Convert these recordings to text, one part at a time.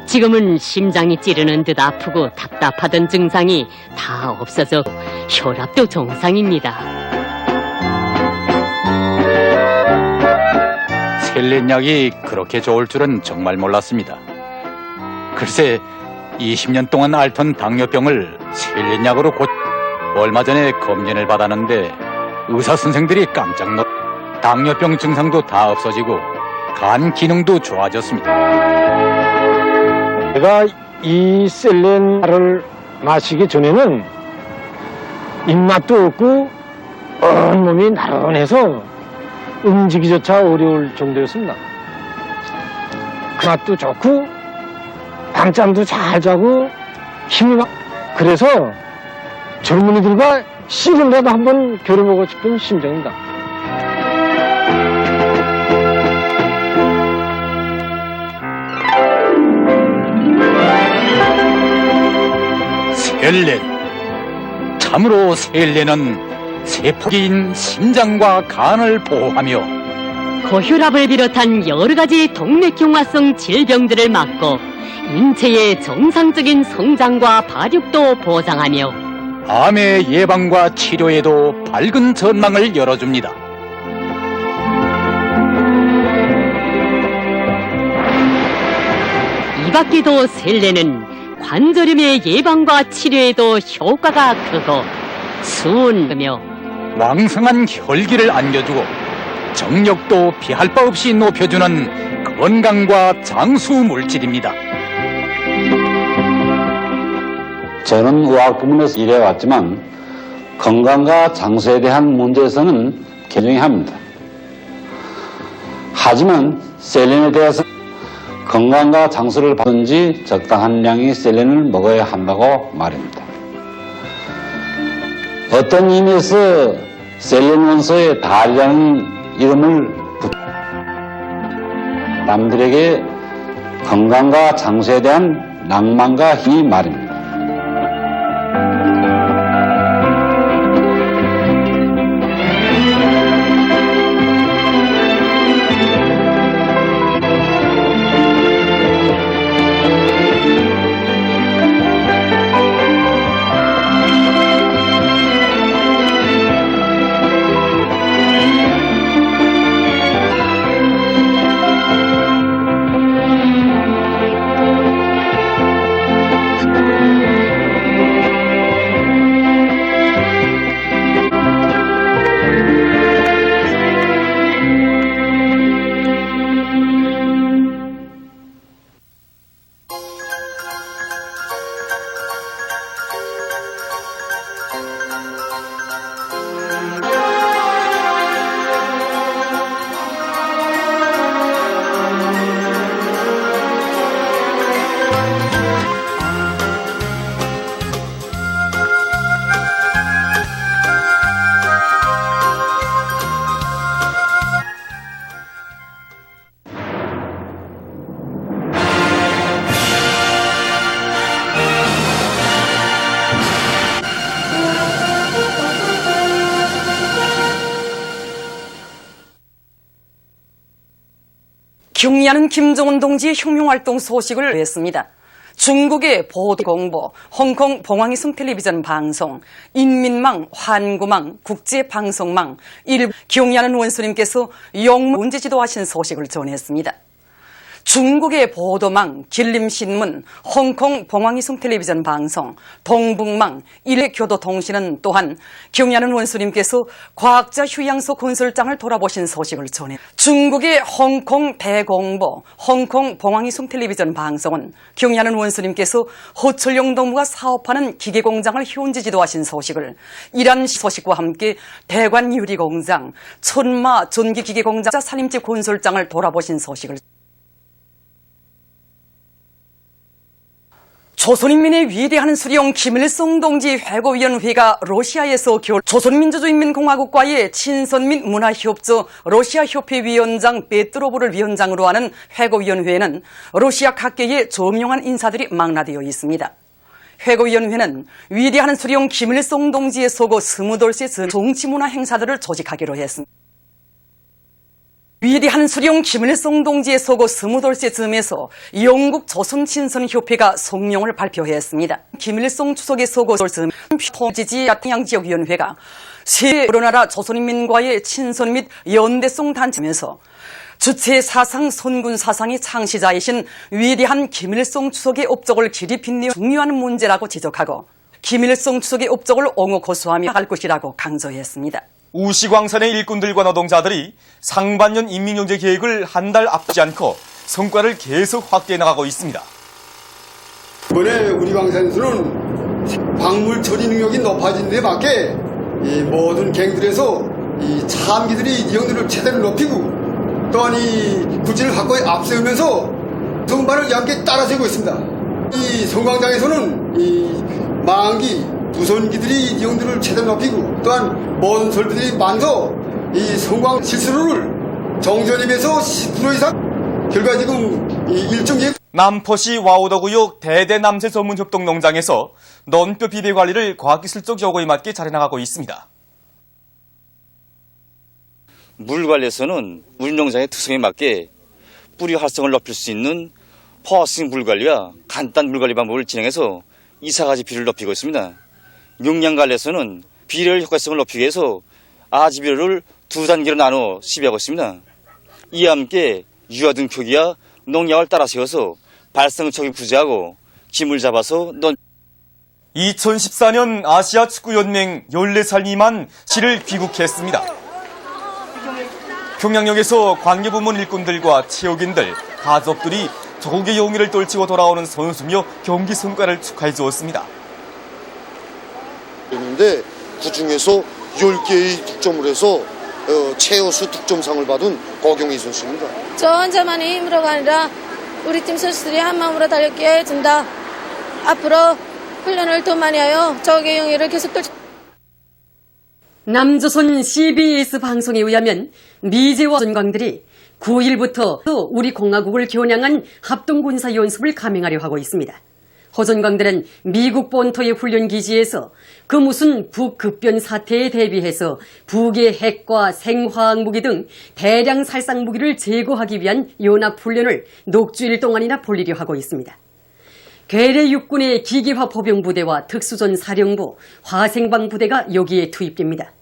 지금은 심장이 찌르는 듯 아프고 답답하던 증상이 다 없어져 혈압도 정상입니다. 셀렌약이 그렇게 좋을 줄은 정말 몰랐습니다. 글쎄 20년 동안 앓던 당뇨병을 셀렌약으로 얼마 전에 검진을 받았는데 의사 선생들이 깜짝 놀라 당뇨병 증상도 다 없어지고 간 기능도 좋아졌습니다. 제가 이 셀렌을 마시기 전에는 입맛도 없고 온몸이 나른해서 움직이기조차 어려울 정도였습니다. 그 맛도 좋고 밤잠도 잘 자고 힘이 막 그래서 젊은이들과 씨름이라도 한번 겨뤄보고 싶은 심정입니다. 셀렌. 참으로 셀렌은 세포기인 심장과 간을 보호하며 고혈압을 비롯한 여러 가지 동맥경화성 질병들을 막고 인체의 정상적인 성장과 발육도 보장하며 암의 예방과 치료에도 밝은 전망을 열어줍니다. 이 밖에도 셀렌은 관절염의 예방과 치료에도 효과가 크고 수은하며 왕성한 혈기를 안겨주고 정력도 비할 바 없이 높여주는 건강과 장수 물질입니다. 저는 의학부문에서 일해왔지만 건강과 장수에 대한 문제에서는 개중합니다. 하지만 셀렌에 대해서 건강과 장수를 받든지 적당한 양의 셀렌을 먹어야 한다고 말입니다. 어떤 의미에서 셀렌 원소의 달이라는 이름을 남들에게 건강과 장수에 대한 낭만과 힘이 말입니다. 경리하는 김정은 동지의 혁명활동 소식을 냈습니다. 중국의 보도공보, 홍콩 봉황이성 텔레비전 방송, 인민망, 환구망, 국제방송망, 일부 경리하는 원수님께서 영문 문제 지도하신 소식을 전했습니다. 중국의 보도망, 길림신문, 홍콩 봉황이성 텔레비전 방송, 동북망, 일회교도통신은 또한 경리하는 원수님께서 과학자 휴양소 건설장을 돌아보신 소식을 전해 중국의 홍콩 대공보, 홍콩 봉황이성 텔레비전 방송은 경리하는 원수님께서 허철용 동무가 사업하는 기계공장을 현지 지도하신 소식을 이란 소식과 함께 대관 유리공장, 천마 전기기계공장 살림집 건설장을 돌아보신 소식을 조선인민의 위대한 수령 김일성 동지 회고위원회가 러시아에서 조선민주주의인민공화국과의 친선 및 문화협조 러시아협회위원장 베트로브를 위원장으로 하는 회고위원회에는 러시아 각계의 저명한 인사들이 망라되어 있습니다. 회고위원회는 위대한 수령 김일성 동지의 소고 20돌세 정치문화 행사들을 조직하기로 했습니다. 위대한 수령 김일성 동지의 서거 20돌째 즈음에서 영국 조선친선협회가 성명을 발표했습니다. 김일성 추석의 서거 즈음 지지 야통양지역위원회가 세 여러 나라 조선인민과의 친선 및 연대성 단체면서 주체 사상 선군 사상의 창시자이신 위대한 김일성 추석의 업적을 길이 빛내어 중요한 문제라고 지적하고 김일성 추석의 업적을 옹호 고수하며 할 것이라고 강조했습니다. 우시광산의 일꾼들과 노동자들이 상반년 인민경제 계획을 한 달 앞두지 않고 성과를 계속 확대해 나가고 있습니다. 이번에 우리 광산에서는 광물 처리 능력이 높아진 데 맞게 이 모든 갱들에서 이 참기들이 이용률을 최대로 높이고 또한 이 구진을 확고히 앞세우면서 성반을 얇게 따라세우고 있습니다. 이 성광장에서는 이 망기 부선기들이 이용률을 최대로 높이고 또한 모든 설비들이 많아서 이 성광 실수로를 정전입에서 10% 이상 결과 지금 이 일종의 남포시 와우더구역 대대남새 전문협동농장에서 논뼈 비배 관리를 과학기술적 요구에 맞게 잘해나가고 있습니다. 물 관리에서는 우리 농장의 특성에 맞게 뿌리 활성을 높일 수 있는 포화성 물 관리와 간단 물 관리 방법을 진행해서 2~4가지 비료를 높이고 있습니다. 용량 관리에서는 비료의 효과성을 높이기 위해서 아지 비료를 2단계로 나눠 시비하고 있습니다. 이와 함께 유화 등 표기와 농약을 따라 세워서 발생척이 부재하고 김을 잡아서 2014년 아시아 축구연맹 14살 미만 시를 귀국했습니다. 평양역에서 관계부문 일꾼들과 체육인들, 가족들이 조국의 용의를 떨치고 돌아오는 선수며 경기 성과를 축하해 주었습니다. 그런데 그중에서 10개의 득점을 해서 최우수 득점상을 받은 고경희 선수입니다. 저 혼자만의 힘으로가 아니라 우리 팀 선수들이 한마음으로 달렸기에 해준다. 앞으로 훈련을 더 많이 하여 적의 용의를 계속 떨치. 남조선 CBS 방송에 의하면 미제와 전광들이 9일부터 우리 공화국을 겨냥한 합동군사 연습을 감행하려 하고 있습니다. 허전광들은 미국 본토의 훈련기지에서 그 무슨 북급변 사태에 대비해서 북의 핵과 생화학 무기 등 대량 살상 무기를 제거하기 위한 연합훈련을 녹주일 동안이나 벌이려 하고 있습니다. 괴뢰 육군의 기계화 포병부대와 특수전 사령부, 화생방 부대가 여기에 투입됩니다.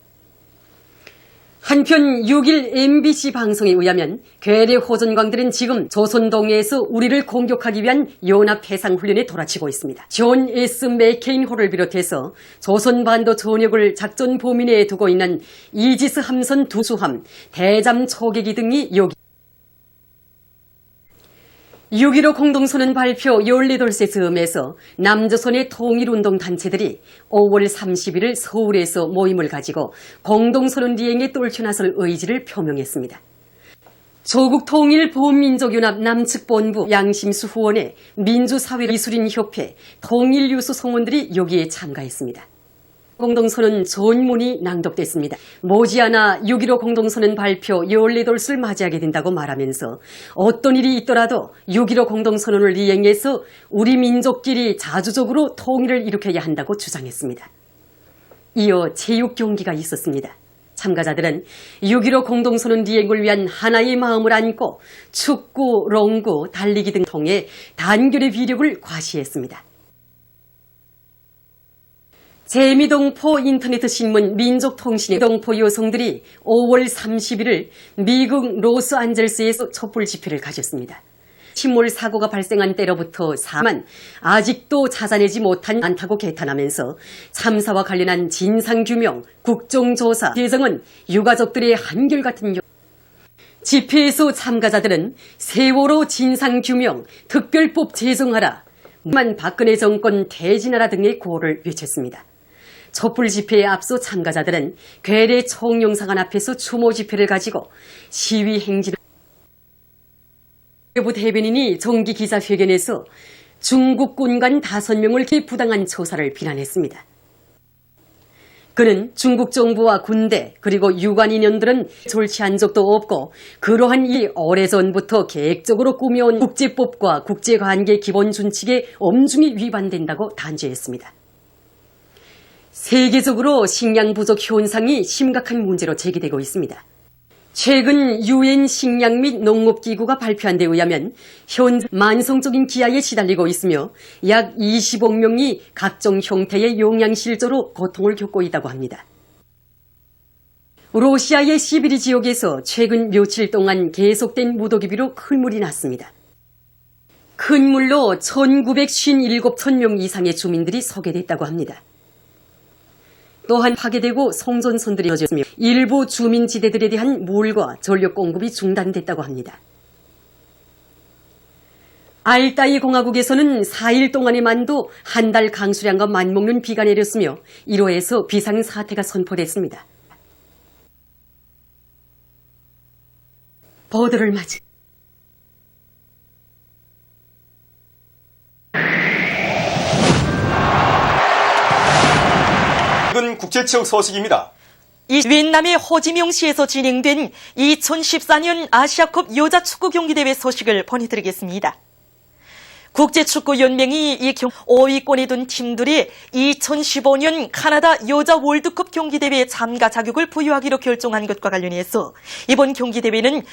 한편 6일 MBC 방송에 의하면 괴뢰 호전광들은 지금 조선동해에서 우리를 공격하기 위한 연합 해상훈련에 돌아치고 있습니다. 존 S. 맥케인호를 비롯해서 조선반도 전역을 작전 범위 내에 두고 있는 이지스 함선 2수함, 대잠 초계기 등이 여기 6.15 공동선언 발표 14돌째 즈음에서 남조선의 통일운동 단체들이 5월 30일 서울에서 모임을 가지고 공동선언 리행에 똘쳐나설 의지를 표명했습니다. 조국통일보훈민족연합 남측본부 양심수 후원회 민주사회이술인협회 통일유수 성원들이 여기에 참가했습니다. 공동선언 전문이 낭독됐습니다. 머지않아 6.15 공동선언 발표 14돌을 맞이하게 된다고 말하면서 어떤 일이 있더라도 6.15 공동선언을 이행해서 우리 민족끼리 자주적으로 통일을 일으켜야 한다고 주장했습니다. 이어 체육 경기가 있었습니다. 참가자들은 6.15 공동선언 이행을 위한 하나의 마음을 안고 축구, 롱구, 달리기 등 통해 단결의 위력을 과시했습니다. 재미동포 인터넷 신문 민족통신의 동포 여성들이 5월 31일 미국 로스안젤스에서 촛불 집회를 가졌습니다. 침몰 사고가 발생한 때로부터 4만 아직도 찾아내지 못한 않다고 개탄하면서 참사와 관련한 진상규명, 국정조사, 대정은 유가족들의 한결같은 집회에서 참가자들은 세월호 진상규명, 특별법 제정하라, 박근혜 정권 퇴진하라 등의 구호를 외쳤습니다. 촛불 집회에 앞서 참가자들은 괴뢰 총영사관 앞에서 추모 집회를 가지고 시위 행진을 외부 대변인이 정기 기자회견에서 중국 군관 5명을 부당한 처사를 비난했습니다. 그는 중국 정부와 군대 그리고 유관 인연들은 졸치한 적도 없고 그러한 이 오래전부터 계획적으로 꾸며온 국제법과 국제관계 기본 준칙에 엄중히 위반된다고 단죄했습니다. 세계적으로 식량 부족 현상이 심각한 문제로 제기되고 있습니다. 최근 UN 식량 및 농업기구가 발표한 데 의하면 현 만성적인 기아에 시달리고 있으며 약 20억 명이 각종 형태의 영양실조로 고통을 겪고 있다고 합니다. 러시아의 시비리 지역에서 최근 며칠 동안 계속된 무더기비로 큰 물이 났습니다. 큰 물로 1957천 이상의 주민들이 소개됐다고 합니다. 또한 파괴되고 송전선들이 젖었으며 일부 주민지대들에 대한 물과 전력 공급이 중단됐다고 합니다. 알타이 공화국에서는 4일 동안에만도 한 달 강수량과 맞먹는 비가 내렸으며 이로해서 비상사태가 선포됐습니다. 버드를 맞이 이건 국제체육 소식입니다. 위et남의 호지명시에서 진행된 2014년 아시아컵 여자 축구 경기대회 소식을 보내드리겠습니다. 국제축구연맹이 이 5위권에 둔 팀들이 2015년 카나다 여자 월드컵 경기대회 참가 자격을 부여하기로 결정한 것과 관련해서 이번 경기대회는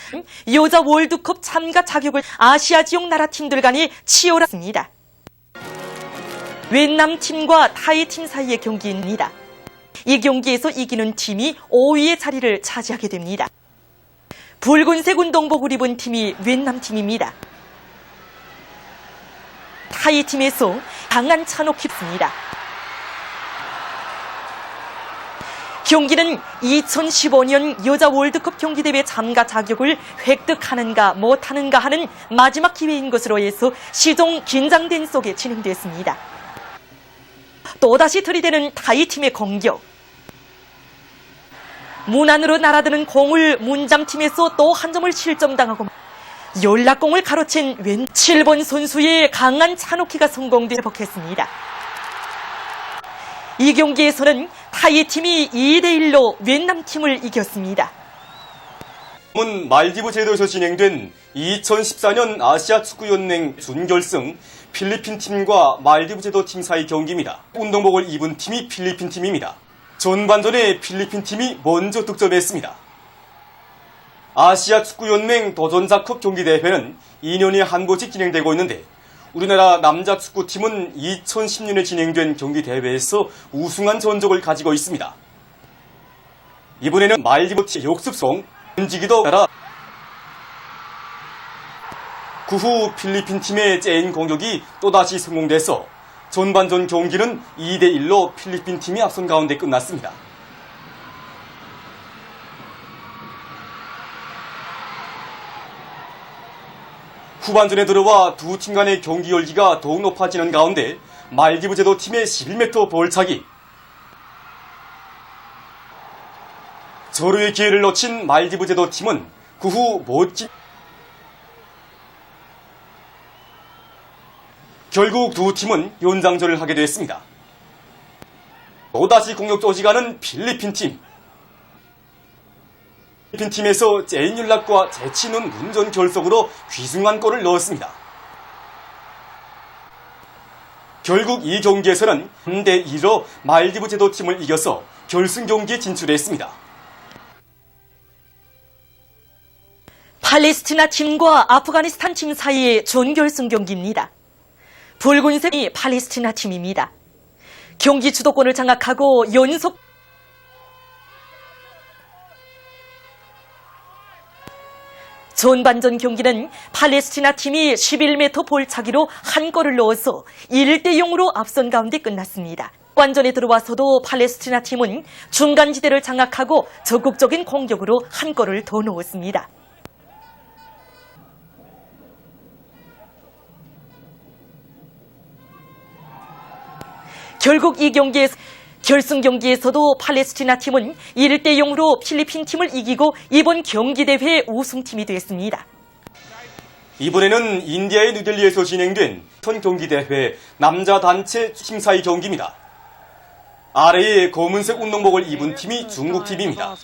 여자 월드컵 참가 자격을 아시아 지역 나라 팀들 간에 치열했습니다. 위et남 팀과 타이 팀 사이의 경기입니다. 이 경기에서 이기는 팀이 5위의 자리를 차지하게 됩니다. 붉은색 운동복을 입은 팀이 위et남 팀입니다. 타이 팀에서 강한 찬옥이 있습니다. 경기는 2015년 여자 월드컵 경기대회 참가 자격을 획득하는가 못하는가 하는 마지막 기회인 것으로 해서 시종 긴장된 속에 진행됐습니다. 또다시 들이대는 타이 팀의 공격. 문 안으로 날아드는 공을 문잠팀에서 또 한 점을 실점당하고 연락공을 가로챈 7번 선수의 강한 찬호키가 성공돼 회복했습니다. 이 경기에서는 타이 팀이 2대1로 위et남 팀을 이겼습니다. 말디브 제도에서 진행된 2014년 아시아 축구연맹 준결승 필리핀 팀과 말디브 제도 팀 사이 경기입니다. 운동복을 입은 팀이 필리핀 팀입니다. 전반전에 필리핀 팀이 먼저 득점했습니다. 아시아 축구연맹 도전자컵 경기대회는 2년에 한 번씩 진행되고 있는데 우리나라 남자 축구팀은 2010년에 진행된 경기대회에서 우승한 전적을 가지고 있습니다. 이번에는 말디브 팀 역습성 움직이도 따라 그 후 필리핀 팀의 째인 공격이 또다시 성공돼서 전반전 경기는 2대1로 필리핀 팀이 앞선 가운데 끝났습니다. 후반전에 들어와 두 팀 간의 경기 열기가 더욱 높아지는 가운데 말디브 제도 팀의 11m 볼차기. 절호의 기회를 놓친 말디브 제도 팀은 그 후 멋진 결국 두 팀은 연장전을 하게 됐습니다. 또다시 공격 조직하는 필리핀 팀. 필리핀 팀에서 째인 연락과 재치 있는 운전 결속으로 귀중한 골을 넣었습니다. 결국 이 경기에서는 3대2로 말디브 제도 팀을 이겨서 결승 경기에 진출했습니다. 팔레스티나 팀과 아프가니스탄 팀 사이의 준결승 경기입니다. 붉은색이 팔레스티나 팀입니다. 경기 주도권을 장악하고 연속 전반전 경기는 팔레스티나 팀이 11m 볼차기로 한 골을 넣어서 1대0으로 앞선 가운데 끝났습니다. 완전에 들어와서도 팔레스티나 팀은 중간지대를 장악하고 적극적인 공격으로 한 골을 더 넣었습니다. 결국 이 경기에서 결승 경기에서도 팔레스티나 팀은 1대0으로 필리핀 팀을 이기고 이번 경기대회 우승팀이 됐습니다. 이번에는 인디아의 뉴델리에서 진행된 현 경기대회 남자 단체 심사위 경기입니다. 아래에 검은색 운동복을 입은 팀이 중국팀입니다.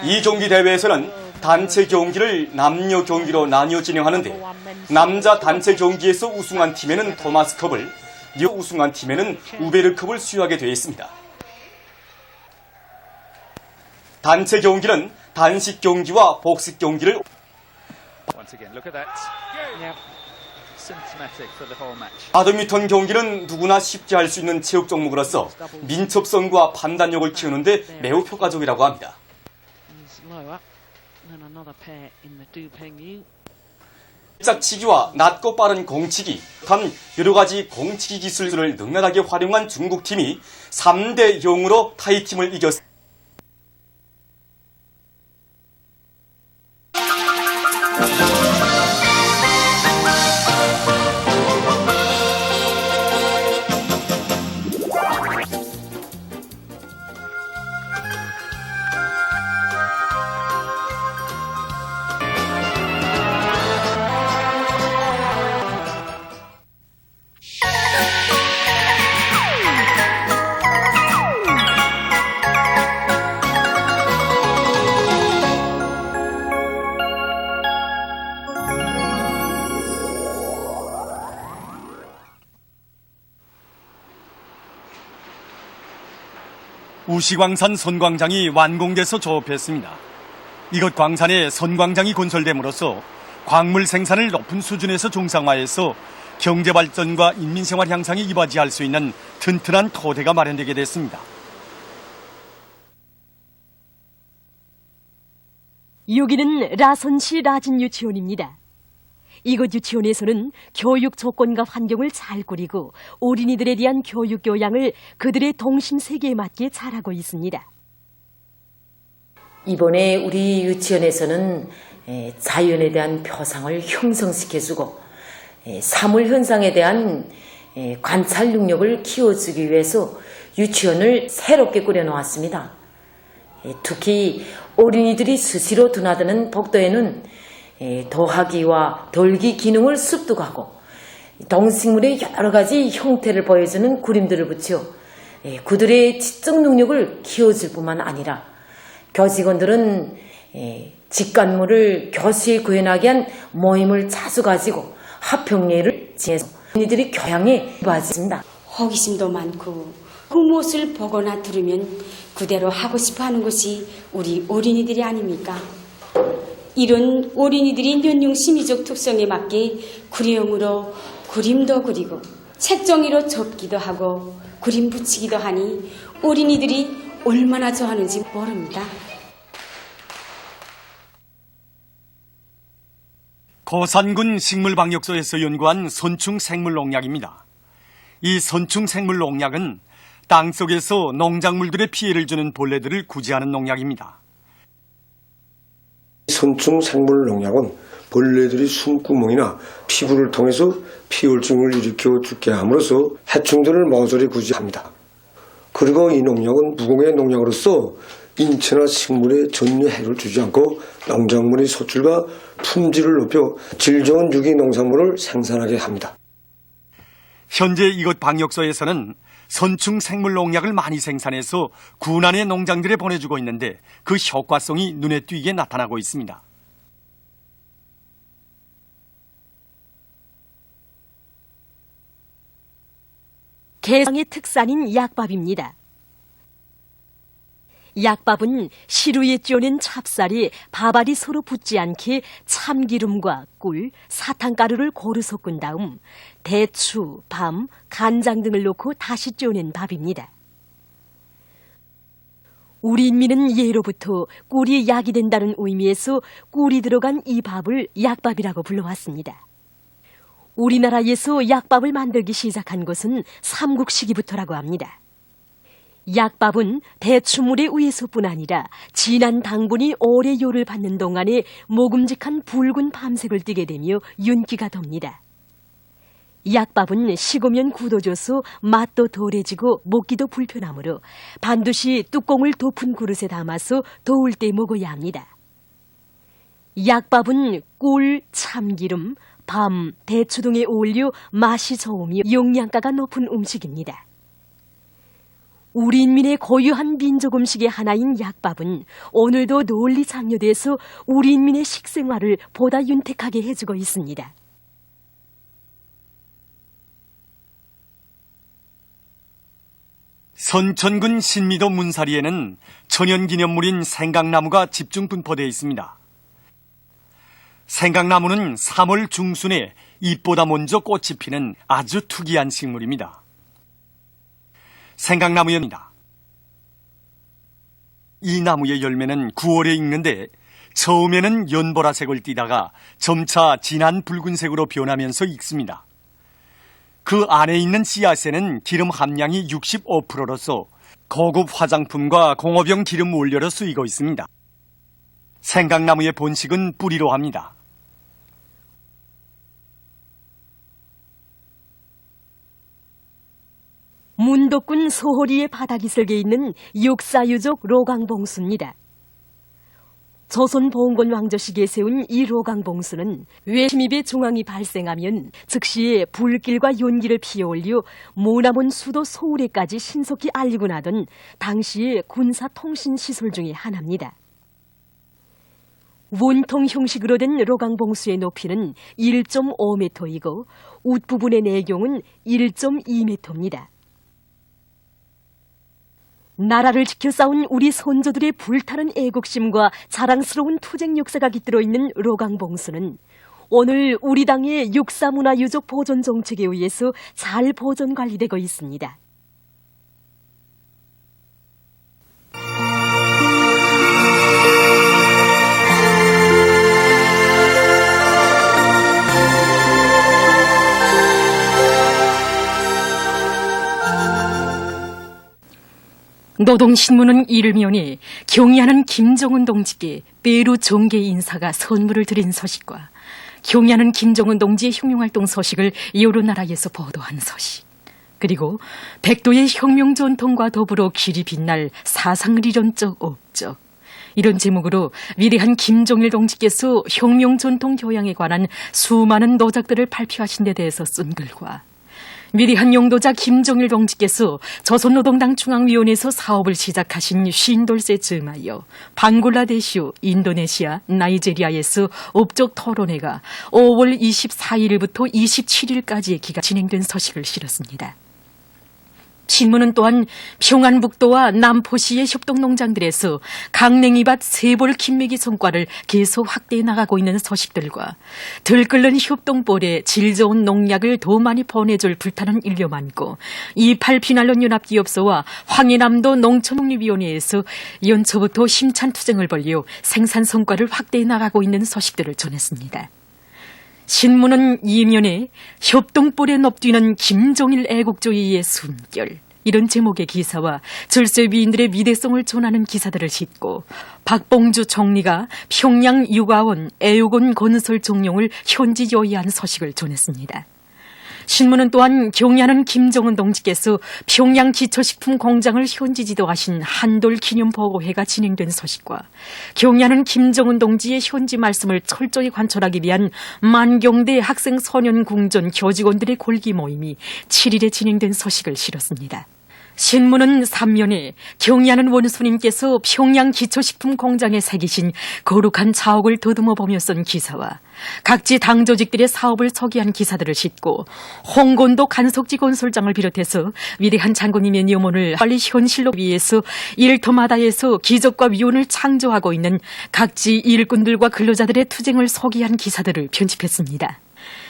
이 경기대회에서는 단체 경기를 남녀 경기로 나뉘어 진행하는데 남자 단체 경기에서 우승한 팀에는 토마스컵을 우승한 팀에는 우베르컵을 수여하게 되어 있습니다. 단체 경기는 단식 경기와 복식 경기를 바드민턴 경기는 누구나 쉽게 할 수 있는 체육 종목으로서 민첩성과 판단력을 키우는데 매우 효과적이라고 합니다. 짝치기와 낮고 빠른 공치기, 단 여러 가지 공치기 기술을 능란하게 활용한 중국팀이 3대 0으로 타이팀을 이겼습니다. 우시광산 선광장이 완공돼서 조업했습니다. 이것 광산에 선광장이 건설됨으로써 광물 생산을 높은 수준에서 정상화해서 경제발전과 인민생활 향상에 이바지할 수 있는 튼튼한 토대가 마련되게 됐습니다. 여기는 라선시 라진 유치원입니다. 이곳 유치원에서는 교육 조건과 환경을 잘 꾸리고 어린이들에 대한 교육 교양을 그들의 동심 세계에 맞게 잘하고 있습니다. 이번에 우리 유치원에서는 자연에 대한 표상을 형성시켜주고 사물현상에 대한 관찰 능력을 키워주기 위해서 유치원을 새롭게 꾸려놓았습니다. 특히 어린이들이 수시로 드나드는 복도에는 도하기와 돌기 기능을 습득하고 동식물의 여러 가지 형태를 보여주는 그림들을 붙여 그들의 지적 능력을 키워줄 뿐만 아니라 교직원들은 직관물을 교수에 구현하게 한 모임을 자주 가지고 합평례를 지내서 어린이들이 교양에 이바지합니다. 호기심도 많고 흠옷을 보거나 들으면 그대로 하고 싶어 하는 것이 우리 어린이들이 아닙니까? 이런 어린이들이 연령 심리적 특성에 맞게 구령으로 그림도 그리고 책종이로 접기도 하고 그림 붙이기도 하니 어린이들이 얼마나 좋아하는지 모릅니다. 거산군 식물방역소에서 연구한 선충생물농약입니다. 이 선충생물농약은 땅속에서 농작물들의 피해를 주는 벌레들을 구제하는 농약입니다. 선충생물농약은 벌레들이 숨구멍이나 피부를 통해서 피혈증을 일으켜 죽게 함으로써 해충들을 모조리 구제합니다. 그리고 이 농약은 무공해 농약으로서 인체나 식물에 전혀 해를 주지 않고 농작물의 소출과 품질을 높여 질 좋은 유기 농산물을 생산하게 합니다. 현재 이곳 방역소에서는 선충생물농약을 많이 생산해서 군안의 농장들에 보내주고 있는데 그 효과성이 눈에 띄게 나타나고 있습니다. 개성의 특산인 약밥입니다. 약밥은 시루에 쪄낸 찹쌀이 밥알이 서로 붙지 않게 참기름과 꿀, 사탕가루를 고루 섞은 다음 대추, 밤, 간장 등을 넣고 다시 쪄낸 밥입니다. 우리 인민은 예로부터 꿀이 약이 된다는 의미에서 꿀이 들어간 이 밥을 약밥이라고 불러왔습니다. 우리나라에서 약밥을 만들기 시작한 것은 삼국시기부터라고 합니다. 약밥은 대추물의 위에서뿐 아니라 진한 당분이 오래 요를 받는 동안에 모금직한 붉은 밤색을 띠게 되며 윤기가 돕니다. 약밥은 식으면 굳어져서 맛도 덜해지고 먹기도 불편하므로 반드시 뚜껑을 덮은 그릇에 담아서 더울 때 먹어야 합니다. 약밥은 꿀, 참기름, 밤, 대추 등에 어울려 맛이 좋으며 영양가가 높은 음식입니다. 우리 인민의 고유한 민족 음식의 하나인 약밥은 오늘도 널리 장려돼서 우리 인민의 식생활을 보다 윤택하게 해주고 있습니다. 선천군 신미도 문사리에는 천연기념물인 생강나무가 집중 분포되어 있습니다. 생강나무는 3월 중순에 잎보다 먼저 꽃이 피는 아주 특이한 식물입니다. 생강나무입니다. 이 나무의 열매는 9월에 익는데 처음에는 연보라색을 띠다가 점차 진한 붉은색으로 변하면서 익습니다. 그 안에 있는 씨앗에는 기름 함량이 65%로서 고급 화장품과 공업용 기름 원료로 쓰이고 있습니다. 생강나무의 본식은 뿌리로 합니다. 문덕군 소호리의 바닥이슬게 있는 육사유족 로강봉수입니다. 조선 봉건 왕조 시기에 세운 이 로강봉수는 외침입의 중앙이 발생하면 즉시 불길과 용기를 피어올려 모나문 수도 서울에까지 신속히 알리고 나던 당시의 군사통신시설 중의 하나입니다. 원통 형식으로 된 로강봉수의 높이는 1.5m이고 웃부분의 내경은 1.2m입니다. 나라를 지켜 싸운 우리 선조들의 불타는 애국심과 자랑스러운 투쟁 역사가 깃들어 있는 로강봉수는 오늘 우리 당의 육사문화유적 보존 정책에 의해서 잘 보존 관리되고 있습니다. 노동신문은 이를 면해 경의하는 김정은 동지께 빼루 정계 인사가 선물을 드린 소식과 경의하는 김정은 동지의 혁명활동 소식을 여러 나라에서 보도한 소식, 그리고 백도의 혁명 전통과 더불어 길이 빛날 사상리론적 업적, 이런 제목으로 위대한 김정일 동지께서 혁명 전통 교양에 관한 수많은 노작들을 발표하신 데 대해서 쓴 글과 위대한 용도자 김정일 동지께서 조선노동당 중앙위원회에서 사업을 시작하신 50돌째 즈음하여 방글라데시, 인도네시아, 나이제리아에서 업적 토론회가 5월 24일부터 27일까지의 기간 진행된 소식을 실었습니다. 신문은 또한 평안북도와 남포시의 협동농장들에서 강냉이밭 세벌 김매기 성과를 계속 확대해 나가고 있는 소식들과 들끓는 협동볼에 질 좋은 농약을 더 많이 보내줄 불타는 인류 많고 28 비난론 연합기업소와 황해남도 농촌농립위원회에서 연초부터 힘찬 투쟁을 벌여 생산 성과를 확대해 나가고 있는 소식들을 전했습니다. 신문은 이면에 협동볼에 넙뛰는 김정일 애국주의의 숨결, 이런 제목의 기사와 절세위인들의 위대성을 전하는 기사들을 싣고 박봉주 총리가 평양 육아원, 애육원 건설 종용을 현지 요의한 소식을 전했습니다. 신문은 또한 경의하는 김정은 동지께서 평양 기초식품 공장을 현지 지도하신 한돌 기념보고회가 진행된 소식과 경의하는 김정은 동지의 현지 말씀을 철저히 관철하기 위한 만경대 학생 소년 궁전 교직원들의 골기 모임이 7일에 진행된 소식을 실었습니다. 신문은 3면에 경의하는 원수님께서 평양 기초식품 공장에 새기신 거룩한 자옥을 더듬어 보며 쓴 기사와 각지 당 조직들의 사업을 소개한 기사들을 싣고 홍건도 간석지 건설장을 비롯해서 위대한 장군님의 염원을 빨리 현실로 위해서 일터마다에서 기적과 위원을 창조하고 있는 각지 일꾼들과 근로자들의 투쟁을 소개한 기사들을 편집했습니다.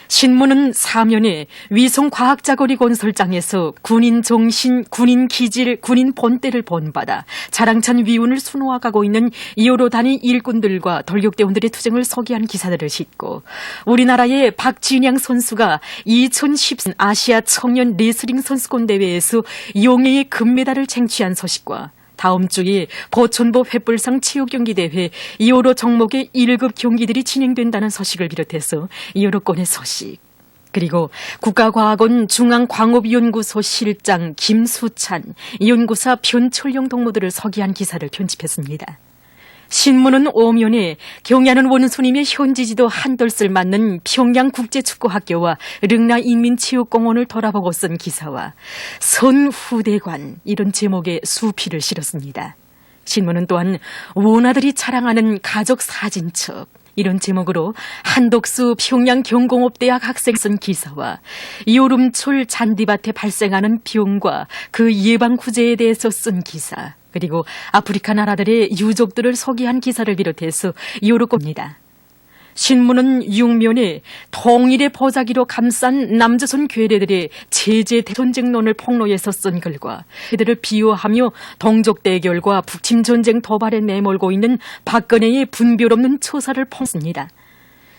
신문은 사면에 위성과학자거리 건설장에서 군인 정신, 군인 기질, 군인 본때를 본받아 자랑찬 위운을 수놓아가고 있는 여러 단위 일꾼들과 돌격대원들의 투쟁을 소개한 기사들을 싣고 우리나라의 박진양 선수가 2010 아시아 청년 레슬링 선수권 대회에서 용해의 금메달을 쟁취한 소식과 다음 주에 보천보 횃불상 체육경기대회 여러 종목의 1급 경기들이 진행된다는 소식을 비롯해서 여러 건의 소식, 그리고 국가과학원 중앙광업연구소 실장 김수찬, 연구사 변철용 동무들을 소개한 기사를 편집했습니다. 신문은 오면에 경의하는 원수님의 현지지도 한돌슬 맞는 평양국제축구학교와 릉나인민체육공원을 돌아보고 쓴 기사와 선후대관, 이런 제목의 수필을 실었습니다. 신문은 또한 원아들이 자랑하는 가족 사진첩, 이런 제목으로 한독수 평양경공업대학 학생 쓴 기사와 여름철 잔디밭에 발생하는 병과 그 예방 구제에 대해서 쓴 기사, 그리고 아프리카 나라들의 유족들을 소개한 기사를 비롯해서 여러 겁니다. 신문은 6면에 통일의 보자기로 감싼 남조선 괴뢰들의 제재 전쟁론을 폭로해서 쓴 글과 그들을 비호하며 동족 대결과 북침 전쟁 도발에 내몰고 있는 박근혜의 분별 없는 처사를 폭로했습니다.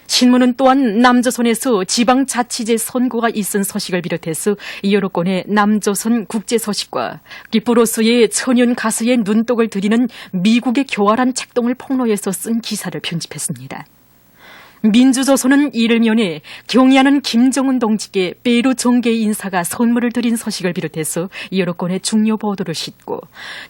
신문은 또한 남조선에서 지방자치제 선거가 있은 소식을 비롯해서 여러 건의 남조선 국제 소식과 기프로스의 천연 가스에 눈독을 들이는 미국의 교활한 책동을 폭로해서 쓴 기사를 편집했습니다. 민주조선은 이를면에 경의하는 김정은 동지께 페루 정계 인사가 선물을 드린 소식을 비롯해서 여러 건의 중요 보도를 싣고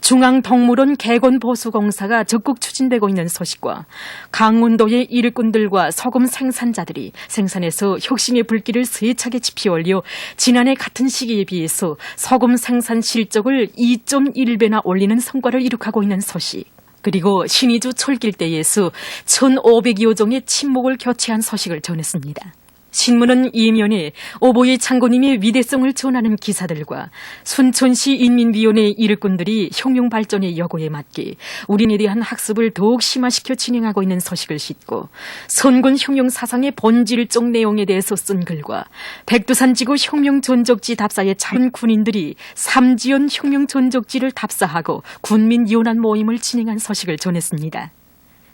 중앙동물원 개건보수공사가 적극 추진되고 있는 소식과 강원도의 일꾼들과 소금 생산자들이 생산에서 혁신의 불길을 세차게 지피올려 지난해 같은 시기에 비해서 소금 생산 실적을 2.1배나 올리는 성과를 이룩하고 있는 소식, 그리고 신의주 철길대에서 1,500여 종의 침묵을 교체한 소식을 전했습니다. 신문은 이면에 오보이 장군님의 위대성을 전하는 기사들과 순천시 인민위원회 일꾼들이 혁명 발전의 요구에 맞게 우리에 대한 학습을 더욱 심화시켜 진행하고 있는 소식을 싣고 선군 혁명 사상의 본질적 내용에 대해서 쓴 글과 백두산지구 혁명 전적지 답사에 참여한 군인들이 삼지연 혁명 전적지를 답사하고 군민 연합 모임을 진행한 소식을 전했습니다.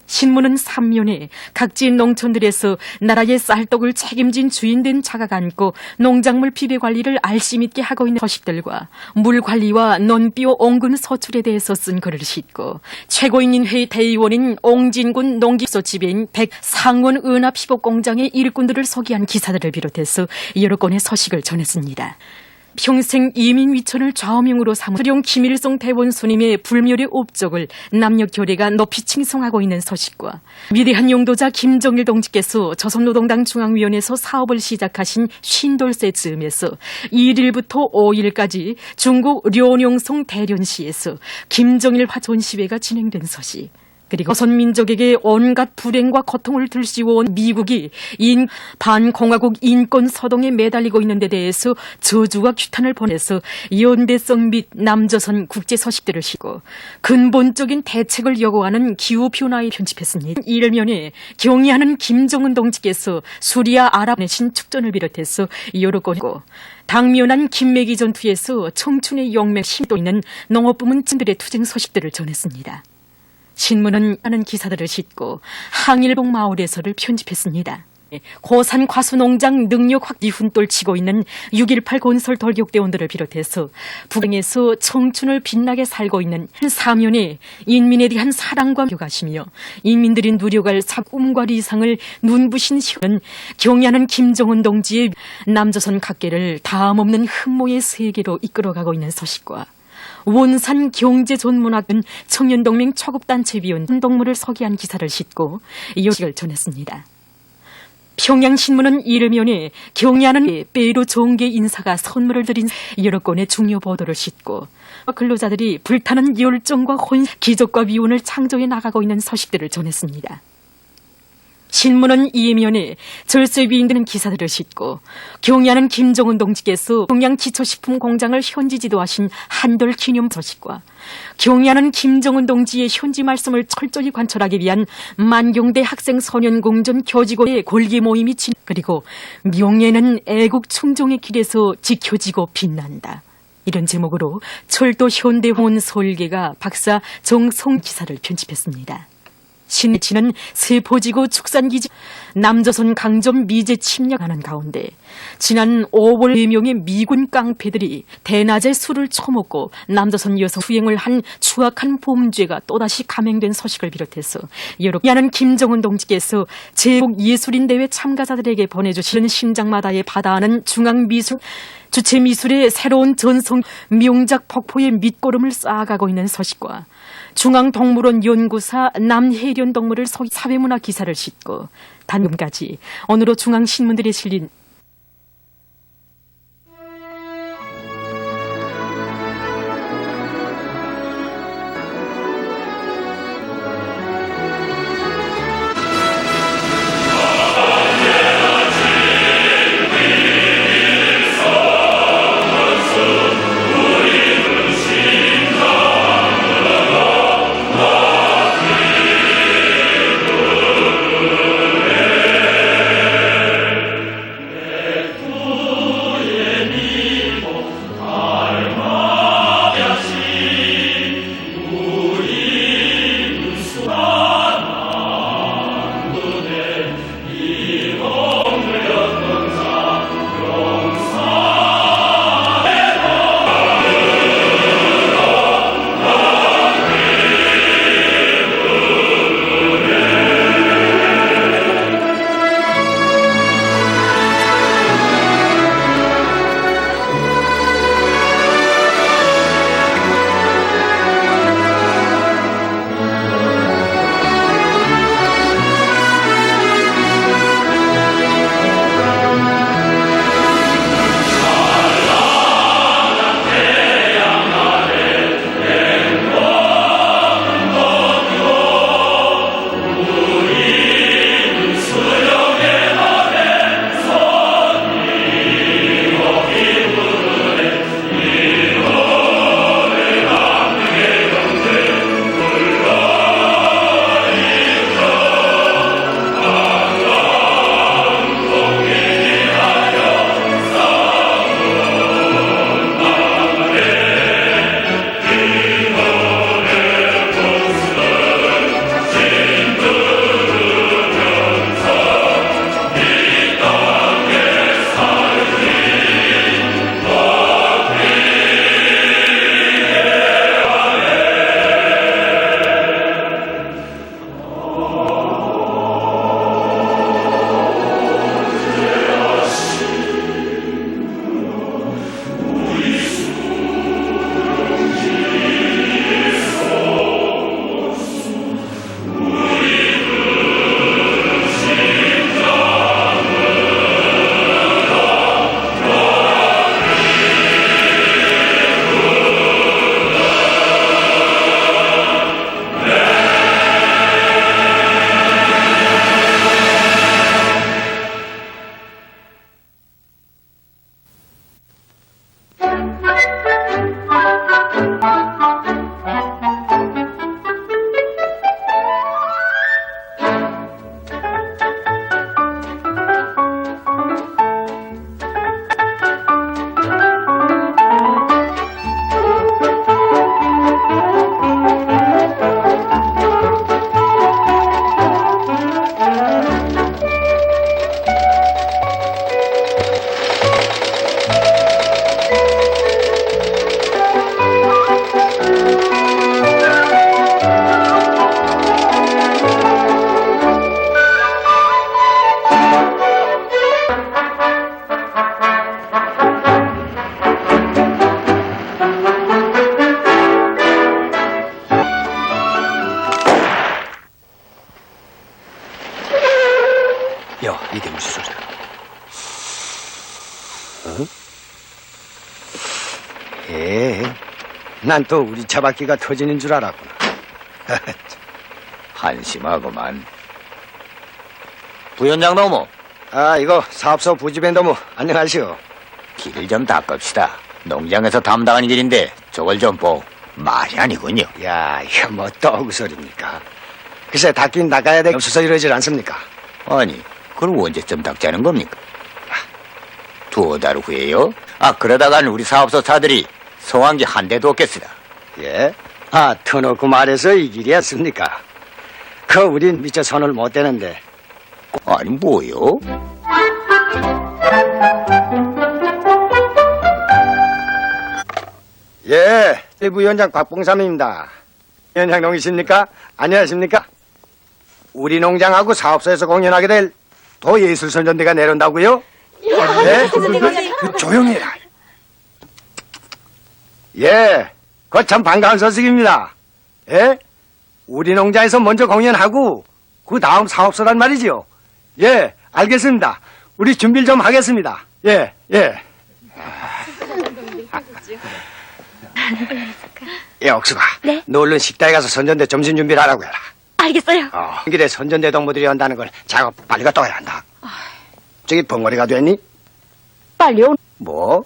신문은 3면에 각지 농촌들에서 나라의 쌀떡을 책임진 주인된 자가 안고 농작물 피배 관리를 알심 있게 하고 있는 소식들과 물 관리와 논비오 옹근 소출에 대해서 쓴 글을 싣고 최고인민회의 대의원인 옹진군 농기소 지배인 백상원 은하피복공장의 일꾼들을 소개한 기사들을 비롯해서 여러 건의 소식을 전했습니다. 평생 이민 위천을 좌우명으로 삼은 수령 김일성 대원수님의 불멸의 업적을 남녀 교례가 높이 칭송하고 있는 소식과 위대한 용도자 김정일 동지께서 조선노동당 중앙위원회에서 사업을 시작하신 쉰돌세 즈음에서 1일부터 5일까지 중국 료룡성 대련시에서 김정일 화 전시회가 진행된 소식, 그리고 조선민족에게 온갖 불행과 고통을 들씌워온 미국이 반공화국 인권 소동에 매달리고 있는 데 대해서 저주와 규탄을 보내서 연대성 및 남조선 국제 소식들을 싣고 근본적인 대책을 요구하는 기후변화에 편집했습니다. 이를면에 경의하는 김정은 동지께서 수리아 아랍 내신 축전을 비롯해서 여러 건이고 당면한 김매기 전투에서 청춘의 용맹 심도 있는 농업부문 찐들의 투쟁 소식들을 전했습니다. 신문은 하는 기사들을 싣고 항일봉 마을에서를 편집했습니다. 고산 과수농장 능력 확대 훈돌 치고 있는 6.18 건설 돌격대원들을 비롯해서 북경에서 청춘을 빛나게 살고 있는 사면에 인민에 대한 사랑과 교가시며 인민들이 누려갈 꿈과 리상을 눈부신 시는 경의하는 김정은 동지의 남조선 각계를 다음없는 흠모의 세계로 이끌어가고 있는 소식과 원산 경제전문학은 청년동맹 초급단체위원 동물을 소개한 기사를 싣고 이 소식을 전했습니다. 평양신문은 이르면에 경의하는 페루 정계 인사가 선물을 드린 여러 건의 중요 보도를 싣고 근로자들이 불타는 열정과 기적과 미운을 창조해 나가고 있는 소식들을 전했습니다. 신문은 이면에 절세위인들은 기사들을 싣고 경의하는 김정은 동지께서 평양기초식품 공장을 현지 지도하신 한돌 기념 소식과 경의하는 김정은 동지의 현지 말씀을 철저히 관철하기 위한 만경대 학생 소년공전 교직원의 골기 모임이 그리고 명예는 애국 충종의 길에서 지켜지고 빛난다. 이런 제목으로 철도 현대호원 설계가 박사 정성 기사를 편집했습니다. 신치는 세포지구 축산기지 남조선 강점 미제 침략하는 가운데 지난 5월 4명의 미군 깡패들이 대낮에 술을 처먹고 남조선 여성 투행을 한 추악한 범죄가 또다시 감행된 소식을 비롯해서 여러분야는 김정은 동지께서 제국예술인대회 참가자들에게 보내주시는 심장마다에 바다하는 중앙미술 주체미술의 새로운 전성 명작 폭포의 밑거름을 쌓아가고 있는 소식과 중앙동물원 연구사 남해련동물을 사회문화 기사를 싣고 단금까지 오늘로 중앙신문들에 실린 난 또 우리 차 바퀴가 터지는 줄 알았구나. 한심하구만. 부위원장 너무. 아, 이거 사업소 부지배 너무 안녕하시오. 길을 좀 닦읍시다. 농장에서 담당하는 길인데 저걸 좀 보. 말이 아니군요. 야, 이거 뭐 또 소리입니까? 글쎄, 닦긴 닦아야 돼. 없어서 이러질 않습니까? 아니, 그럼 언제쯤 닦자는 겁니까? 2달 후에요? 아, 그러다간 우리 사업소 차들이 성황기 한 대도 없겠으라. 예? 아, 터놓고 말해서 이 길이었습니까? 우린 미처 손을 못 대는데. 아니, 뭐요? 예, 부위원장 곽봉삼입니다. 위원장 농이십니까? 안녕하십니까? 우리 농장하고 사업소에서 공연하게 될 도예술선전대가 내려온다고요? 네? 조용히 해라. 예, 그거 참 반가운 소식입니다. 예? 우리 농장에서 먼저 공연하고 그 다음 사업소란 말이지요. 예, 알겠습니다. 우리 준비를 좀 하겠습니다. 예, 예. 예, 옥수가. 네? 너 얼른 식당에 가서 선전대 점심 준비를 하라고 해라. 알겠어요. 길에 선전대 동무들이 온다는 걸 작업 빨리 갔다 와야 한다. 저기 벙어리가 됐니? 빨리요. 뭐?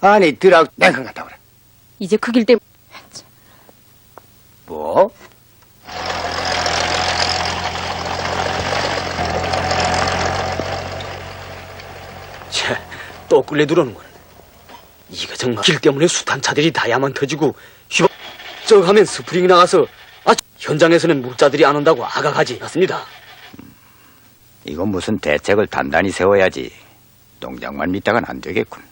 아니, 들하고 냉큼 갔다 오라. 이제 그 길 때문에. 뭐? 切, 또 끌려 들어오는군. 이거 정말 길 때문에 숱한 차들이 다야만 터지고 휘버 쩍 하면 스프링이 나가서 현장에서는 물자들이 안 온다고 아각하지 않습니다. 이건 무슨 대책을 단단히 세워야지. 농장만 믿다간 안 되겠군.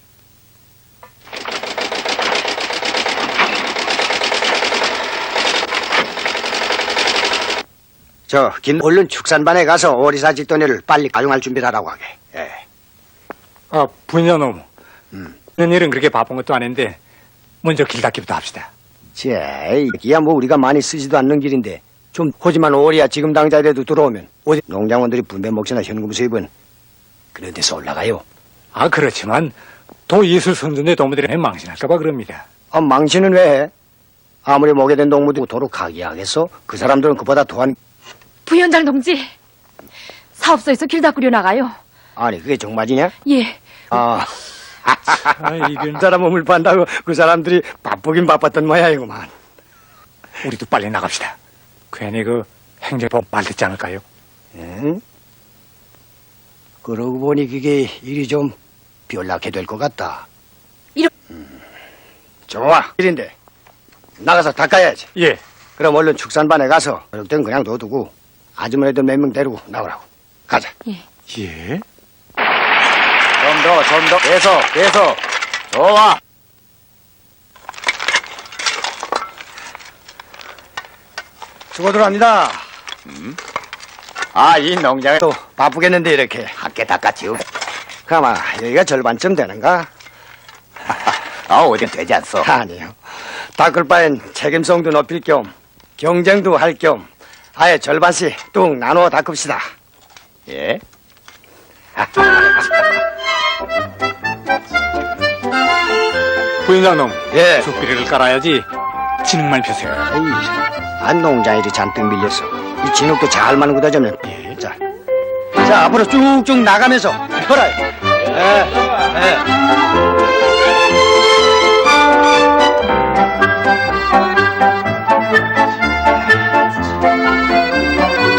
얼른 축산반에 가서 오리사 짓돈이를 빨리 가용할 준비를 하라고 하게. 예. 아, 부인장 너무. 이런 일은 그렇게 바쁜 것도 아닌데 먼저 길 닦기부터 합시다. 이야 뭐 우리가 많이 쓰지도 않는 길인데 좀 하지만 오리야 지금 당장이라도 들어오면 어디 농장원들이 분배 몫이나 현금 수입은 그런 데서 올라가요. 아, 그렇지만 도예술선전대 동무들이 망신할까봐 그럽니다. 망신은 왜 해? 아무리 목에 된 동무도 도로 가기하겠어? 그 사람들은 그보다 더한. 부위원장 동지, 사업소에서 길 닦으려 나가요. 아니, 그게 정말이냐? 예. 이런 사람 몸을 판다고 그 사람들이 바쁘긴 바빴던 모양이구만. 우리도 빨리 나갑시다. 괜히 그 행정법 말듣지 않을까요? 응? 그러고 보니 그게 일이 좀 별나게 될 것 같다. 좋아, 일인데 나가서 닦아야지. 예. 그럼 얼른 축산반에 가서 어렵든 그냥 둬두고 아주머니들 몇 명 데리고 나오라고. 가자. 예. 좀 더, 계속. 좋아. 수고들 합니다. 이 농장에 또 바쁘겠는데 이렇게. 함께 닦아치우. 가만, 여기가 절반쯤 되는가? 어디 되지 않소. 아니요. 닦을 바엔 책임성도 높일 겸 경쟁도 할 겸 아예 절반씩 뚝 나누어 닦읍시다. 예? 부인장 놈. 예. 쑥비리를 깔아야지 진흙만 펴세요. 농장일이 잔뜩 밀렸어. 이 진흙도 잘만 굳어지면. 예. 자, 앞으로 쭉쭉 나가면서 펴라.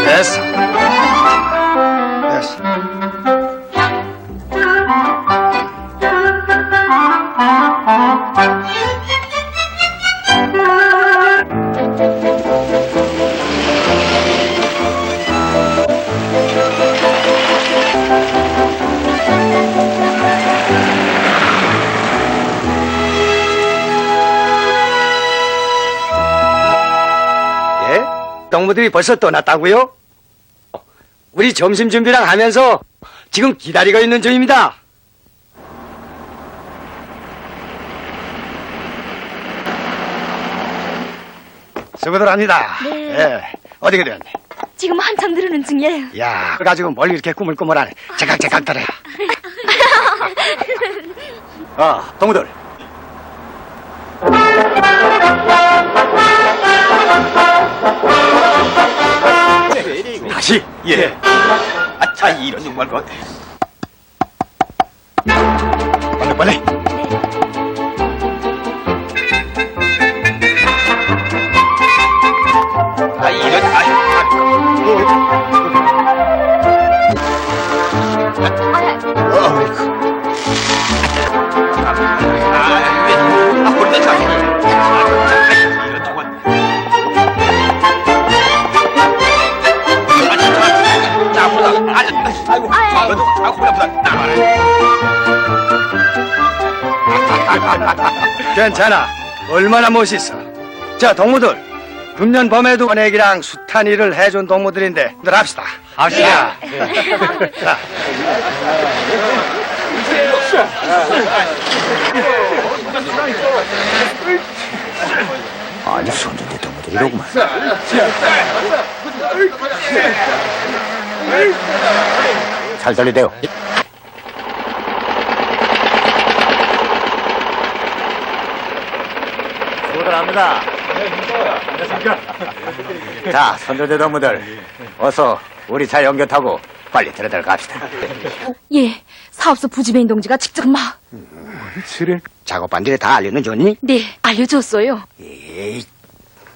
됐어. 동무들이 벌써 떠났다고요? 우리 점심 준비랑 하면서 지금 기다리고 있는 중입니다. 수고들 합니다. 네. 예. 어디 그래? 지금 한참 들으는 중이에요. 야, 그거 가지고 뭘 이렇게 꾸물꾸물하네. 제각제각 떨어야. 동무들. 다시 예. 아차 이런 정말 것. 빨리. 아 이런 괜찮아. 얼마나 멋있어. 자, 동무들. 금년 봄에도 번액이랑 숱한 일을 해준 동무들인데, 들 합시다. 합시다. 자. 아니, 손전대 동무들이로구만. 잘 달리대요. 수고들 합니다. 자, 손전대 동무들, 어서 우리 차 연결 타고 빨리 들어갑시다. 예, 사업소 부지배인 동지가 직접 막. 작업한 뒤에 다 알려는 줬니? 네, 알려줬어요.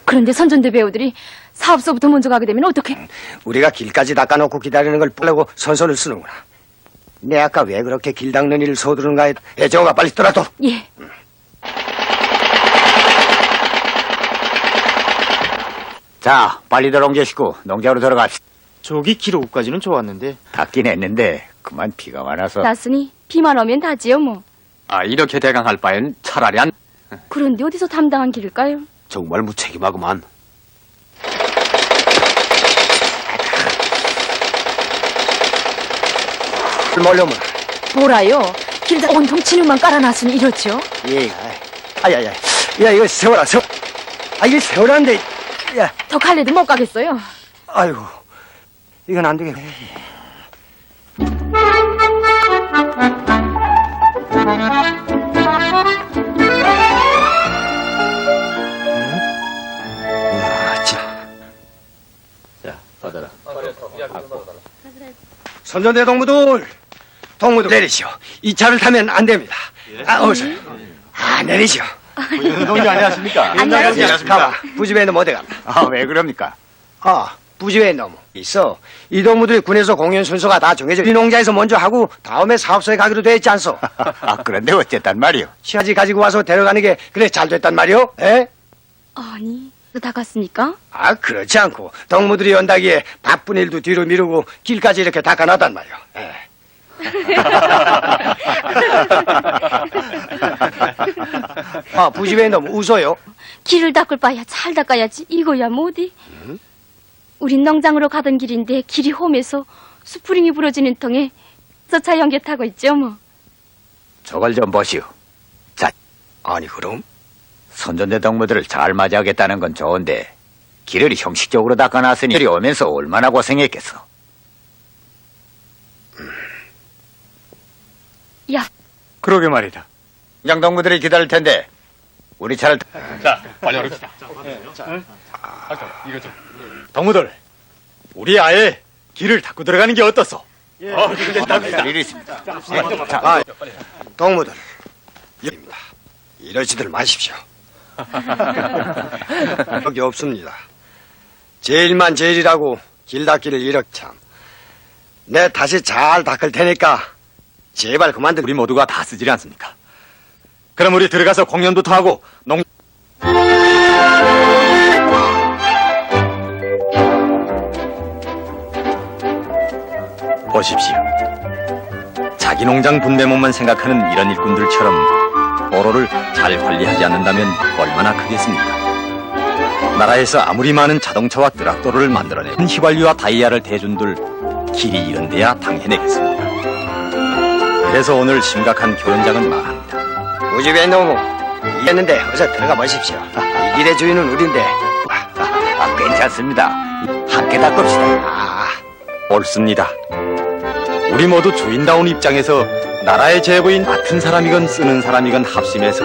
그런데 선전대 배우들이 사업소부터 먼저 가게 되면 어떡해? 우리가 길까지 닦아놓고 기다리는 걸 보려고 선선을 쓰는구나. 내 아까 왜 그렇게 길 닦는 일을 서두른가 했다. 애정아, 빨리 떠나도. 예. 자, 빨리들 옮겨시고 농장으로 들어갑시다. 저기 기록까지는 좋았는데. 닿긴 했는데 그만 비가 많아서. 났으니 비만 오면 다지요 뭐. 아 이렇게 대강할 바엔 차라리 안. 그런데 어디서 담당한 길일까요? 정말 무책임하구만. 몰려면. 뭐라요? 길다 온통 진흙만 깔아놨으니 이렇죠? 예. 아야야. 야, 이거 세워라, 세워. 아, 이게 세워라는데. 야. 더 갈래도 못 가겠어요. 아이고. 이건 안 되겠네. 자, 받아라. 선전대 동무들 내리시오. 이 차를 타면 안 됩니다. 아, 어서. 내리시오. 동지 안녕하십니까? 안녕하십니까. 가봐. 부지배는 어디 갔나? 아, 왜 그럽니까? 부지배인 너무 있어. 이 동무들이 군에서 공연 순서가 다 정해져. 우리 농장에서 먼저 하고 다음에 사업소에 가기로 돼 있지 않소? 아, 그런데 어쨌단 말이오? 시아지 가지고 와서 데려가는 게 그래 잘 됐단 말이오? 에? 아니, 다 갔습니까? 아, 그렇지 않고 동무들이 연다기에 바쁜 일도 뒤로 미루고 길까지 이렇게 닦아놨단 말이오. 부지배인 너무 웃어요. 길을 닦을 바야 잘 닦아야지. 이거야 뭐디? 우린 농장으로 가던 길인데 길이 험해서 스프링이 부러지는 통에 저 차 연결 타고 있죠 뭐. 저걸 좀 보시오. 자, 아니 그럼? 선전대 동무들을 잘 맞이하겠다는 건 좋은데 길을 형식적으로 닦아놨으니 길이 오면서 얼마나 고생했겠어. 야. 그러게 말이다. 농장 동무들이 기다릴 텐데 우리 차를. 자, 빨리 오릅시다. 이거 좀. 동무들, 우리 아예 길을 닦고 들어가는 게 어떻소? 일이 있습니다. 동무들, 입니다. 이러지들 마십시오. 여기 없습니다. 제일만 제일이라고 길 닦기를 이렇게 참. 내 다시 잘 닦을 테니까 제발 그만들. 우리 모두가 다 쓰지 않습니까? 그럼 우리 들어가서 공연부터 하고 보십시오. 자기 농장 분배목만 생각하는 이런 일꾼들처럼 도로를 잘 관리하지 않는다면 얼마나 크겠습니까? 나라에서 아무리 많은 자동차와 트럭도로를 만들어내고 휘발유와 다이아를 대준들 길이 이런 데야 당해내겠습니까? 그래서 오늘 심각한 교연장은 망합니다. 우집에 너무 이랬는데 어서 들어가 보십시오. 이 길의 주인은 우린데. 괜찮습니다. 함께 닦읍시다. 옳습니다. 우리 모두 주인다운 입장에서 나라의 제보인 맡은 사람이건 쓰는 사람이건 합심해서